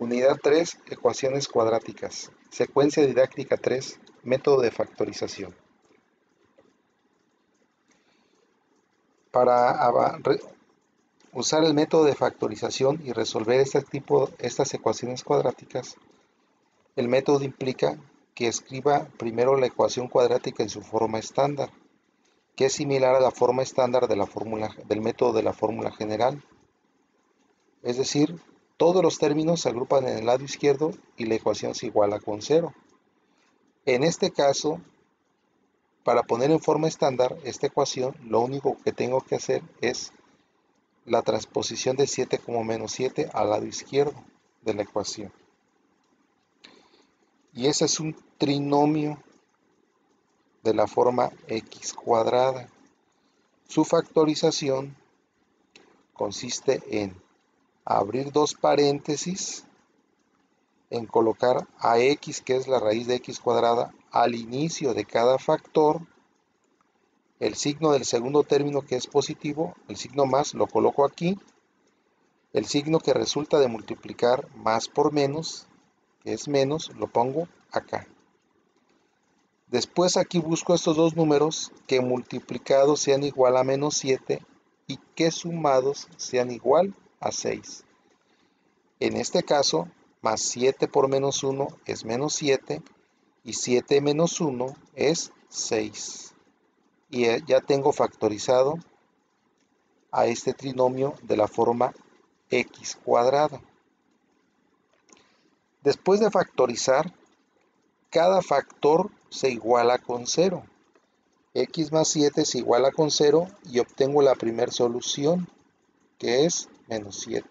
Unidad 3, ecuaciones cuadráticas. Secuencia didáctica 3, método de factorización. Para usar el método de factorización y resolver estas ecuaciones cuadráticas, el método implica que escriba primero la ecuación cuadrática en su forma estándar, que es similar a la forma estándar de del método de la fórmula general. Es decir, todos los términos se agrupan en el lado izquierdo y la ecuación se iguala con 0. En este caso, para poner en forma estándar esta ecuación, lo único que tengo que hacer es la transposición de 7 como menos 7 al lado izquierdo de la ecuación. Y ese es un trinomio de la forma x cuadrada. Su factorización consiste en abrir dos paréntesis, en colocar a x, que es la raíz de x cuadrada, al inicio de cada factor, el signo del segundo término, que es positivo, el signo más, lo coloco aquí, el signo que resulta de multiplicar más por menos, que es menos, lo pongo acá. Después aquí busco estos dos números que multiplicados sean igual a menos 7 y que sumados sean igual a 6. En este caso, más 7 por menos 1 es menos 7 y 7 menos 1 es 6. Y ya tengo factorizado a este trinomio de la forma x cuadrada. Después de factorizar, cada factor se iguala con 0. X más 7 se iguala con 0 y obtengo la primera solución, que es menos 7.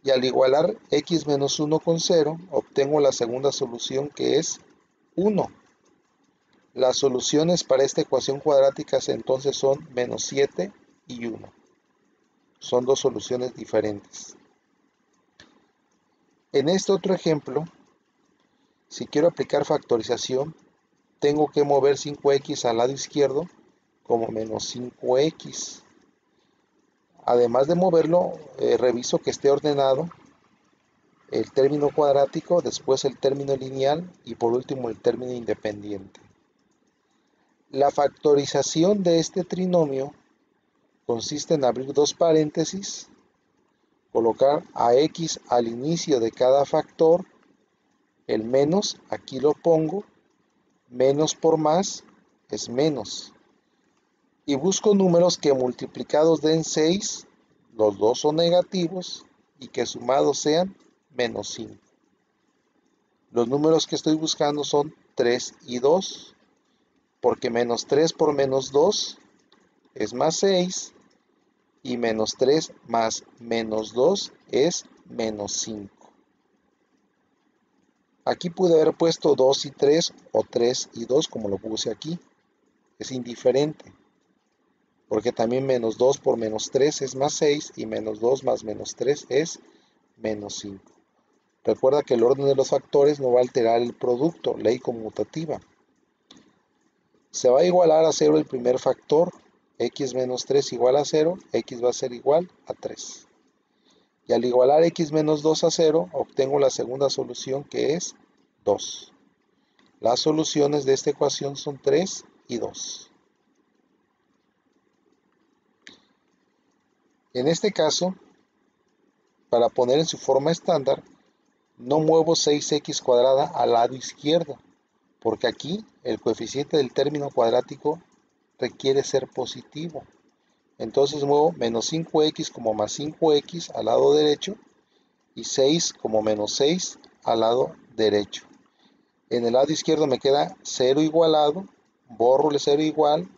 Y al igualar x menos 1 con 0, obtengo la segunda solución, que es 1. Las soluciones para esta ecuación cuadrática entonces son menos 7 y 1. Son dos soluciones diferentes. En este otro ejemplo, si quiero aplicar factorización, tengo que mover 5x al lado izquierdo como menos 5x. Además de moverlo, reviso que esté ordenado el término cuadrático, después el término lineal y por último el término independiente. La factorización de este trinomio consiste en abrir dos paréntesis, colocar a x al inicio de cada factor, el menos, aquí lo pongo, menos por más es menos. Y busco números que multiplicados den 6, los dos son negativos, y que sumados sean menos 5. Los números que estoy buscando son 3 y 2, porque menos 3 por menos 2 es más 6, y menos 3 más menos 2 es menos 5. Aquí pude haber puesto 2 y 3 o 3 y 2 como lo puse aquí. Es indiferente, porque también menos 2 por menos 3 es más 6 y menos 2 más menos 3 es menos 5. Recuerda que el orden de los factores no va a alterar el producto, ley conmutativa. Se va a igualar a 0 el primer factor, x menos 3 igual a 0, x va a ser igual a 3. Y al igualar x menos 2 a 0, obtengo la segunda solución, que es 2. Las soluciones de esta ecuación son 3 y 2. En este caso, para poner en su forma estándar, no muevo 6x cuadrada al lado izquierdo, porque aquí el coeficiente del término cuadrático requiere ser positivo. Entonces muevo menos 5x como más 5x al lado derecho y 6 como menos 6 al lado derecho. En el lado izquierdo me queda 0 igualado, borro el 0 igual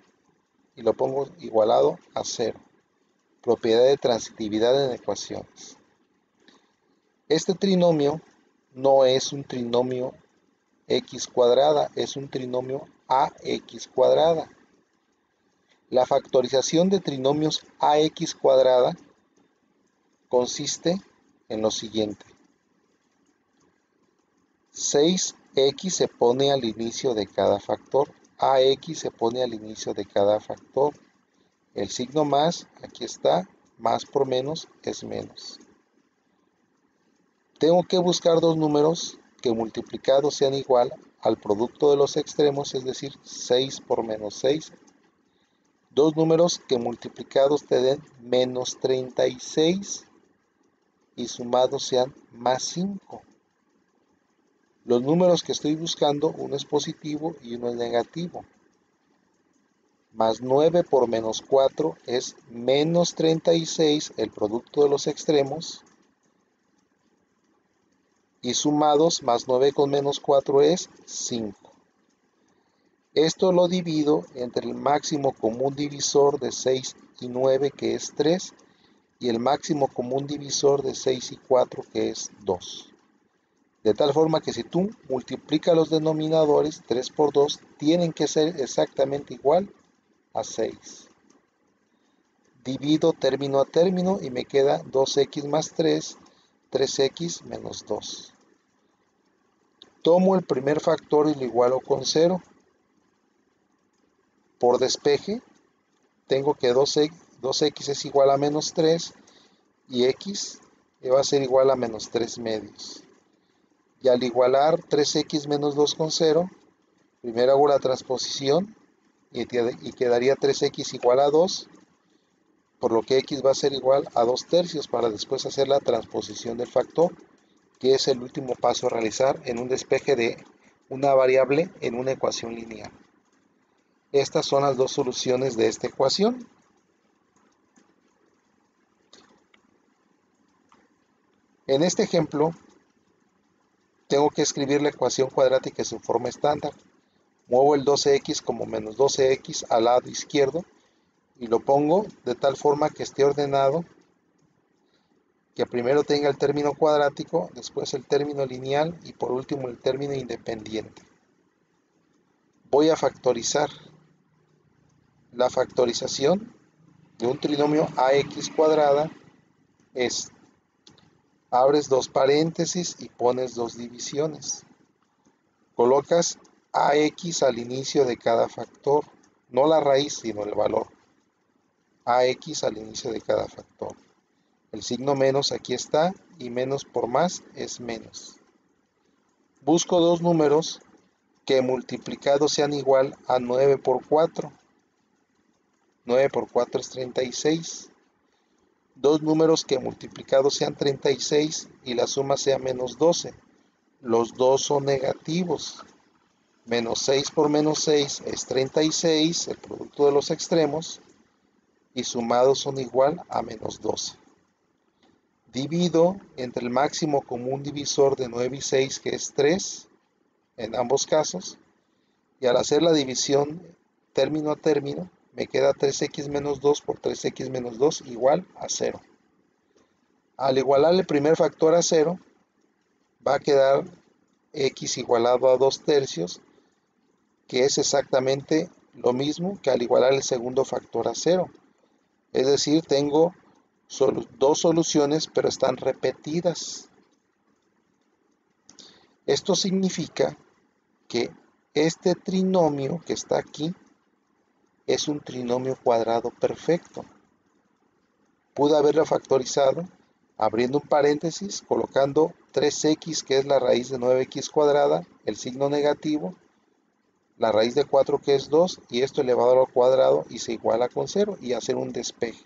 y lo pongo igualado a 0. Propiedad de transitividad en ecuaciones. Este trinomio no es un trinomio x cuadrada, es un trinomio ax cuadrada. La factorización de trinomios ax cuadrada consiste en lo siguiente. 6x se pone al inicio de cada factor, ax se pone al inicio de cada factor. El signo más, aquí está, más por menos es menos. Tengo que buscar dos números que multiplicados sean igual al producto de los extremos, es decir, 6 por menos 6. Dos números que multiplicados te den menos 36 y sumados sean más 5. Los números que estoy buscando, uno es positivo y uno es negativo. Más 9 por menos 4 es menos 36, el producto de los extremos. Y sumados, más 9 con menos 4 es 5. Esto lo divido entre el máximo común divisor de 6 y 9, que es 3, y el máximo común divisor de 6 y 4, que es 2. De tal forma que si tú multiplicas los denominadores, 3 por 2 tienen que ser exactamente igual a 6. Divido término a término y me queda 2x más 3, 3x menos 2. Tomo el primer factor y lo igualo con 0. Por despeje, tengo que 2x es igual a menos 3 y x va a ser igual a menos 3 medios. Y al igualar 3x menos 2 con 0, primero hago la transposición y quedaría 3x igual a 2, por lo que x va a ser igual a 2 tercios para después hacer la transposición del factor, que es el último paso a realizar en un despeje de una variable en una ecuación lineal. Estas son las dos soluciones de esta ecuación. En este ejemplo, tengo que escribir la ecuación cuadrática en su forma estándar. Muevo el 12x como menos 12x al lado izquierdo y lo pongo de tal forma que esté ordenado, que primero tenga el término cuadrático, después el término lineal y por último el término independiente. Voy a factorizar. La factorización de un trinomio ax cuadrada es: abres dos paréntesis y pones dos divisiones. Colocas ax al inicio de cada factor, no la raíz, sino el valor. Ax al inicio de cada factor. El signo menos aquí está, y menos por más es menos. Busco dos números que multiplicados sean igual a 9 por 4. 9 por 4 es 36. Dos números que multiplicados sean 36 y la suma sea menos 12. Los dos son negativos. Menos 6 por menos 6 es 36, el producto de los extremos, y sumados son igual a menos 12. Divido entre el máximo común divisor de 9 y 6, que es 3, en ambos casos, y al hacer la división término a término, me queda 3x menos 2 por 3x menos 2 igual a 0. Al igualar el primer factor a 0, va a quedar x igualado a 2 tercios, que es exactamente lo mismo que al igualar el segundo factor a 0. Es decir, tengo dos soluciones, pero están repetidas. Esto significa que este trinomio que está aquí es un trinomio cuadrado perfecto. Pude haberlo factorizado abriendo un paréntesis, colocando 3x, que es la raíz de 9x cuadrada, el signo negativo, la raíz de 4, que es 2, y esto elevado al cuadrado y se iguala con 0, y hacer un despeje.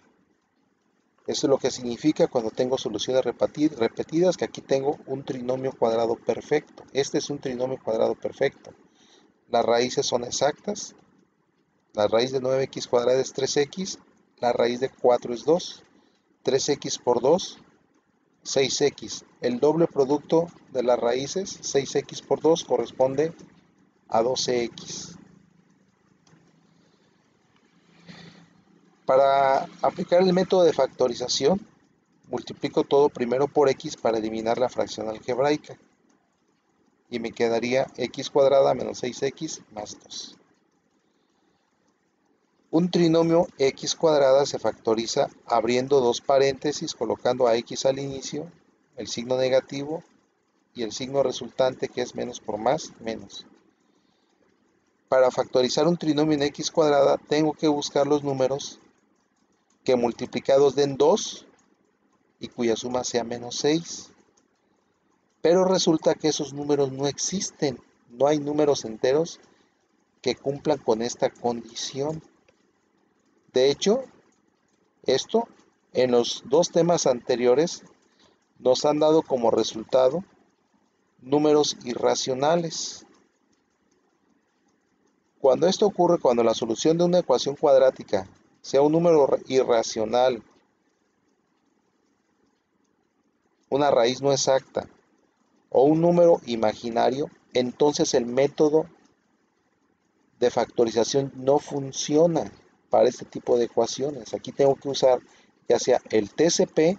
Eso es lo que significa cuando tengo soluciones repetidas, que aquí tengo un trinomio cuadrado perfecto. Este es un trinomio cuadrado perfecto. Las raíces son exactas. La raíz de 9x cuadrada es 3x, la raíz de 4 es 2. 3x por 2, 6x. El doble producto de las raíces, 6x por 2, corresponde a 12x. Para aplicar el método de factorización, multiplico todo primero por x para eliminar la fracción algebraica. Y me quedaría x cuadrada menos 6x más 2. Un trinomio x cuadrada se factoriza abriendo dos paréntesis, colocando a x al inicio, el signo negativo, y el signo resultante, que es menos por más, menos. Para factorizar un trinomio en x cuadrada, tengo que buscar los números que multiplicados den 2 y cuya suma sea menos 6. Pero resulta que esos números no existen. No hay números enteros que cumplan con esta condición. De hecho, esto en los dos temas anteriores nos han dado como resultado números irracionales. Cuando esto ocurre, cuando la solución de una ecuación cuadrática sea un número irracional, una raíz no exacta o un número imaginario, entonces el método de factorización no funciona para este tipo de ecuaciones. Aquí tengo que usar ya sea el TCP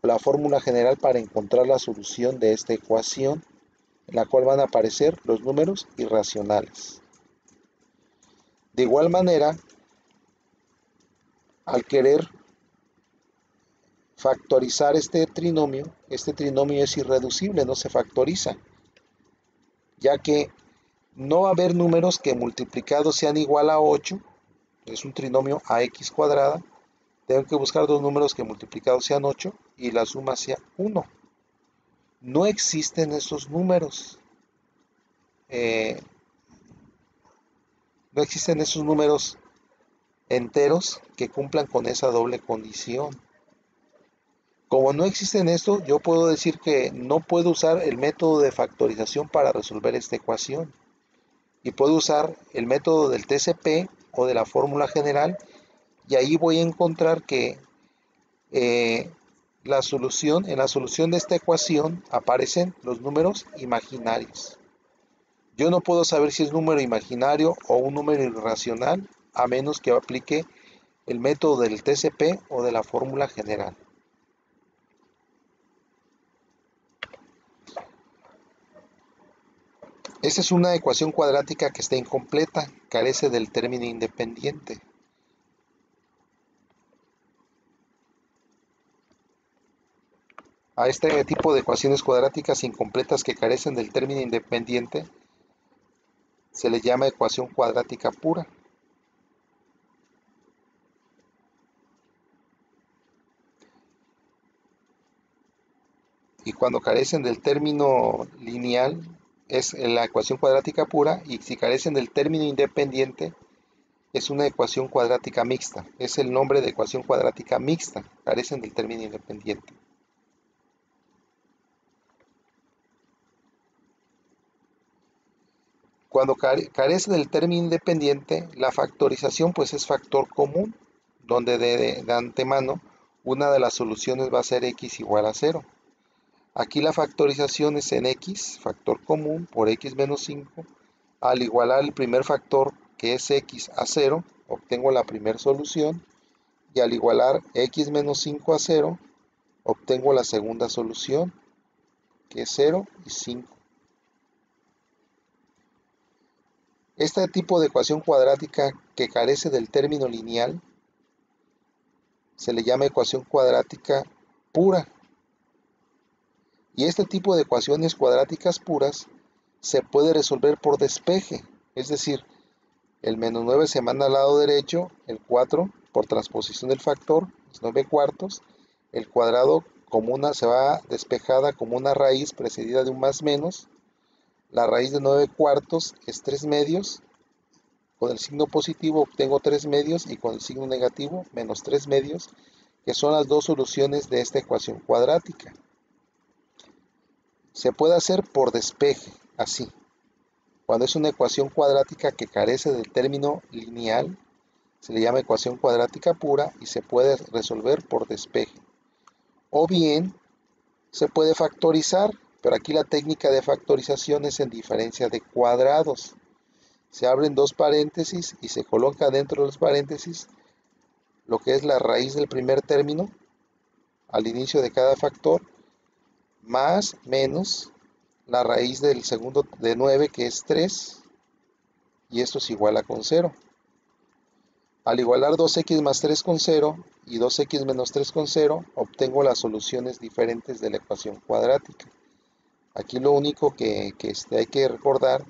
o la fórmula general para encontrar la solución de esta ecuación, en la cual van a aparecer los números irracionales. De igual manera, al querer factorizar este trinomio es irreducible, no se factoriza, ya que no va a haber números que multiplicados sean igual a 8, es un trinomio ax cuadrada, tengo que buscar dos números que multiplicados sean 8 y la suma sea 1. No existen esos números, eh, no existen esos números enteros que cumplan con esa doble condición. Como no existen estos, yo puedo decir que no puedo usar el método de factorización para resolver esta ecuación. Y puedo usar el método del TCP o de la fórmula general, y ahí voy a encontrar que en la solución de esta ecuación aparecen los números imaginarios. Yo no puedo saber si es número imaginario o un número irracional a menos que aplique el método del TCP o de la fórmula general. Esta es una ecuación cuadrática que está incompleta, carece del término independiente. A este tipo de ecuaciones cuadráticas incompletas que carecen del término independiente se le llama ecuación cuadrática pura. Y cuando carecen del término lineal es la ecuación cuadrática pura, y si carecen del término independiente es una ecuación cuadrática mixta. Es el nombre de ecuación cuadrática mixta, carecen del término independiente. Cuando carece del término independiente, la factorización pues es factor común, donde de antemano una de las soluciones va a ser x igual a 0. Aquí la factorización es en x, factor común, por x menos 5. Al igualar el primer factor, que es x, a 0, obtengo la primera solución. Y al igualar x menos 5 a 0, obtengo la segunda solución, que es 0 y 5. Este tipo de ecuación cuadrática que carece del término lineal se le llama ecuación cuadrática pura. Y este tipo de ecuaciones cuadráticas puras se puede resolver por despeje, es decir, el menos 9 se manda al lado derecho, el 4 por transposición del factor es 9 cuartos, el cuadrado como se va despejada como una raíz precedida de un más menos, la raíz de 9 cuartos es 3 medios, con el signo positivo obtengo 3 medios y con el signo negativo menos 3 medios, que son las dos soluciones de esta ecuación cuadrática. Se puede hacer por despeje, así. Cuando es una ecuación cuadrática que carece del término lineal, se le llama ecuación cuadrática pura y se puede resolver por despeje. O bien, se puede factorizar, pero aquí la técnica de factorización es en diferencia de cuadrados. Se abren dos paréntesis y se coloca dentro de los paréntesis lo que es la raíz del primer término al inicio de cada factor, más menos la raíz del segundo de 9, que es 3, y esto es igual a con 0. Al igualar 2x más 3 con 0 y 2x menos 3 con 0, obtengo las soluciones diferentes de la ecuación cuadrática. Aquí lo único que hay que recordar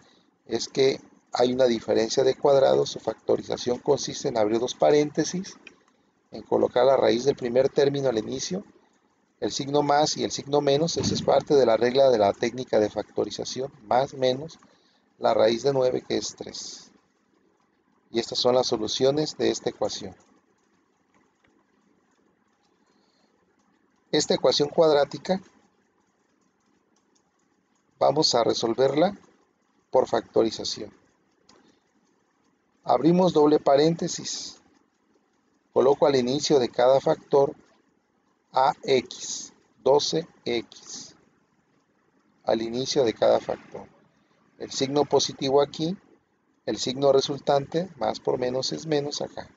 es que hay una diferencia de cuadrados. Su factorización consiste en abrir dos paréntesis, en colocar la raíz del primer término al inicio, El signo más y el signo menos, eso es parte de la regla de la técnica de factorización, más menos la raíz de 9 que es 3. Y estas son las soluciones de esta ecuación. Esta ecuación cuadrática vamos a resolverla por factorización. Abrimos doble paréntesis. Coloco al inicio de cada factor AX, 12X. Al inicio de cada factor. El signo positivo aquí, el signo resultante, más por menos es menos acá.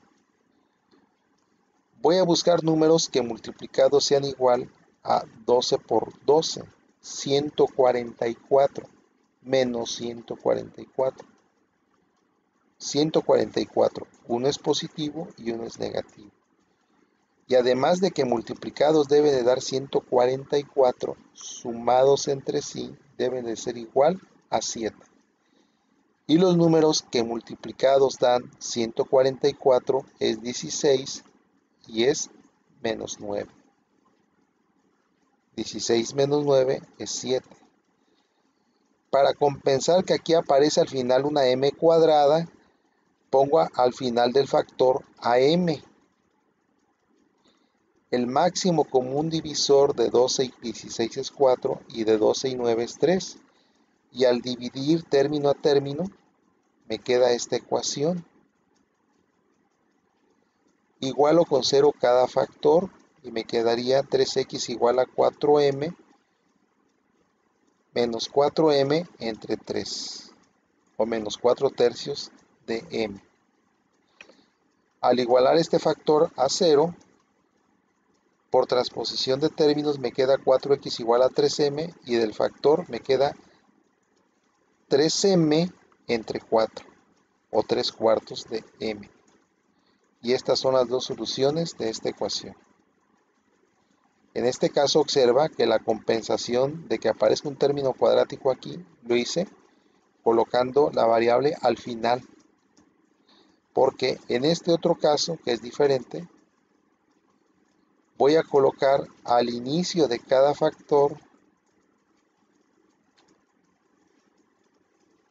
Voy a buscar números que multiplicados sean igual a 12 por 12, 144, menos 144. 144, uno es positivo y uno es negativo. Y además de que multiplicados deben de dar 144, sumados entre sí deben de ser igual a 7. Y los números que multiplicados dan 144 es 16 y es menos 9. 16 menos 9 es 7. Para compensar que aquí aparece al final una m cuadrada, pongo al final del factor AM. El máximo común divisor de 12 y 16 es 4 y de 12 y 9 es 3. Y al dividir término a término, me queda esta ecuación. Igualo con 0 cada factor y me quedaría 3x igual a 4m menos 4m entre 3, o menos 4 tercios de m. Al igualar este factor a 0, por transposición de términos me queda 4x igual a 3m y del factor me queda 3m entre 4, o 3 cuartos de m. Y estas son las dos soluciones de esta ecuación. En este caso observa que la compensación de que aparezca un término cuadrático aquí, lo hice colocando la variable al final. Porque en este otro caso, que es diferente, voy a colocar al inicio de cada factor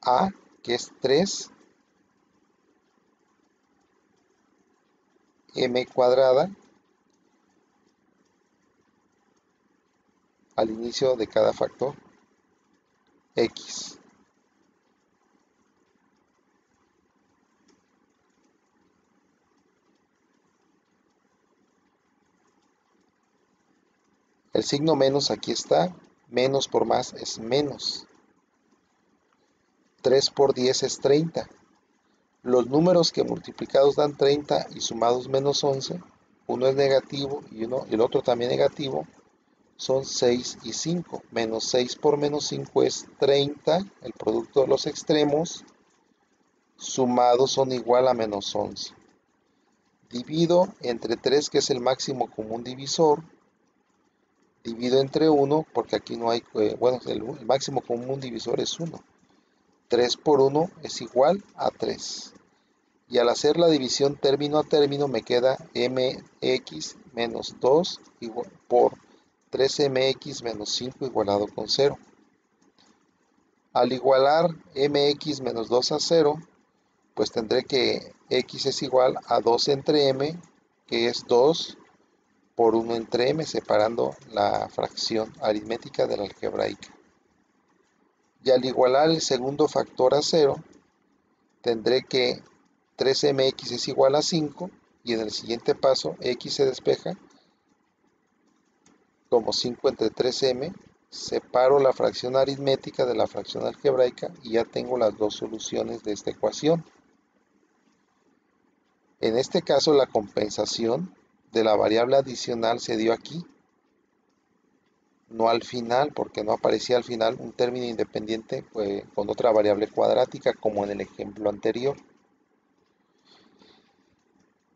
a, que es 3m cuadrada, al inicio de cada factor x. El signo menos aquí está, menos por más es menos. 3 por 10 es 30. Los números que multiplicados dan 30 y sumados menos 11, uno es negativo y el otro también negativo, son 6 y 5. Menos 6 por menos 5 es 30, el producto de los extremos, sumados son igual a menos 11. Divido entre 3, que es el máximo común divisor, divido entre 1, porque aquí no hay, bueno, el máximo común divisor es 1. 3 por 1 es igual a 3. Y al hacer la división término a término me queda mx menos 2 por 3mx menos 5 igualado con 0. Al igualar mx menos 2 a 0, pues tendré que x es igual a 2 entre m, que es 2 por 1 entre m, separando la fracción aritmética de la algebraica. Y al igualar el segundo factor a 0, tendré que 3mx es igual a 5, y en el siguiente paso x se despeja como 5 entre 3m, separo la fracción aritmética de la fracción algebraica y ya tengo las dos soluciones de esta ecuación. En este caso la compensación de la variable adicional se dio aquí, no al final, porque no aparecía al final un término independiente con otra variable cuadrática como en el ejemplo anterior.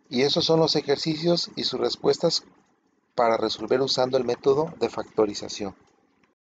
Y esos son los ejercicios y sus respuestas para resolver usando el método de factorización.